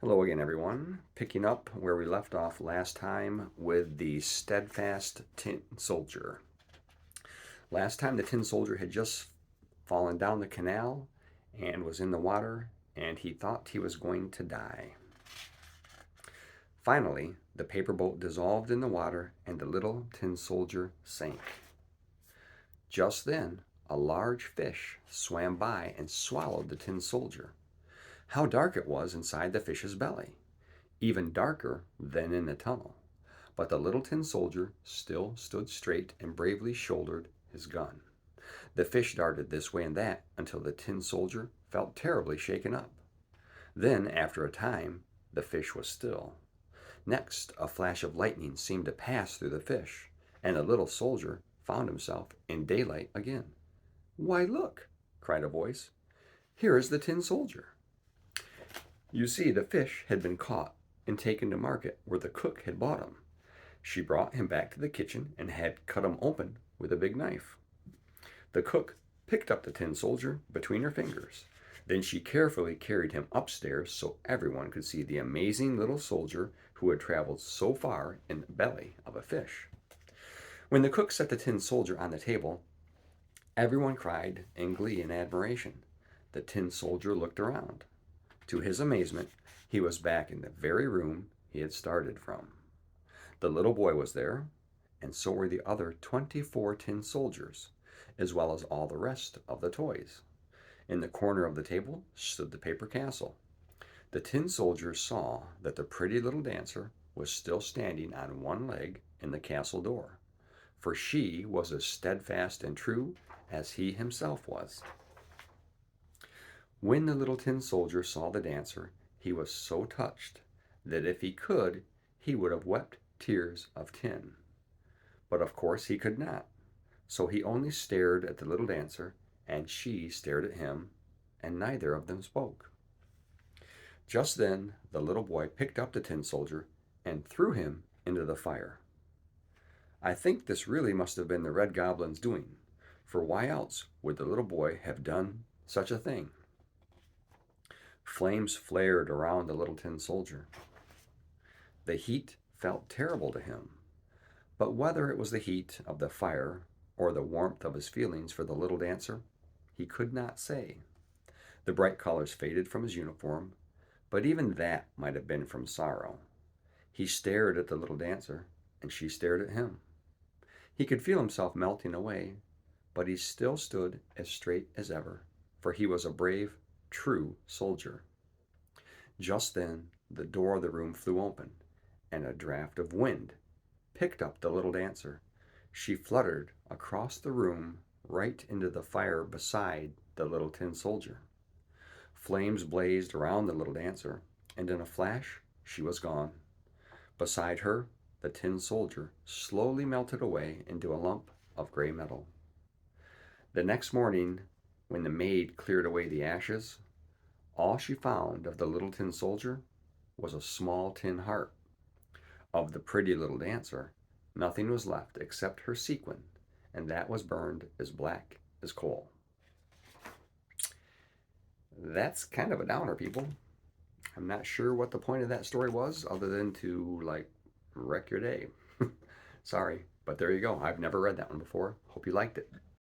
Hello again, everyone. Picking up where we left off last time with the Steadfast Tin Soldier. Last time, the Tin Soldier had just fallen down the canal and was in the water, and he thought he was going to die. Finally, the paper boat dissolved in the water, and the little Tin Soldier sank. Just then, a large fish swam by and swallowed the Tin Soldier. How dark it was inside the fish's belly! Even darker than in the tunnel. But the little tin soldier still stood straight and bravely shouldered his gun. The fish darted this way and that until the tin soldier felt terribly shaken up. Then, after a time, the fish was still. Next, a flash of lightning seemed to pass through the fish, and the little soldier found himself in daylight again. "Why, look!" cried a voice. "Here is the tin soldier." You see, the fish had been caught and taken to market where the cook had bought him. She brought him back to the kitchen and had cut him open with a big knife. The cook picked up the tin soldier between her fingers. Then she carefully carried him upstairs so everyone could see the amazing little soldier who had traveled so far in the belly of a fish. When the cook set the tin soldier on the table, everyone cried in glee and admiration. The tin soldier looked around. To his amazement, he was back in the very room he had started from. The little boy was there, and so were the other 24 tin soldiers, as well as all the rest of the toys. In the corner of the table stood the paper castle. The tin soldier saw that the pretty little dancer was still standing on one leg in the castle door, for she was as steadfast and true as he himself was. When the little tin soldier saw the dancer, he was so touched that if he could, he would have wept tears of tin. But of course he could not, so he only stared at the little dancer, and she stared at him, and neither of them spoke. Just then the little boy picked up the tin soldier and threw him into the fire. I think this really must have been the Red Goblin's doing, for why else would the little boy have done such a thing? Flames flared around the little tin soldier. The heat felt terrible to him, but whether it was the heat of the fire or the warmth of his feelings for the little dancer, he could not say. The bright colors faded from his uniform, but even that might have been from sorrow. He stared at the little dancer, and she stared at him. He could feel himself melting away, but he still stood as straight as ever, for he was a brave, true soldier. Just then the door of the room flew open, and a draught of wind picked up the little dancer. She fluttered across the room right into the fire beside the little tin soldier. Flames blazed around the little dancer, and in a flash she was gone. Beside her, the tin soldier slowly melted away into a lump of gray metal. The next morning, when the maid cleared away the ashes, all she found of the little tin soldier was a small tin heart. Of the pretty little dancer, nothing was left except her sequin, and that was burned as black as coal. That's kind of a downer, people. I'm not sure what the point of that story was, other than to, wreck your day. Sorry, but there you go. I've never read that one before. Hope you liked it.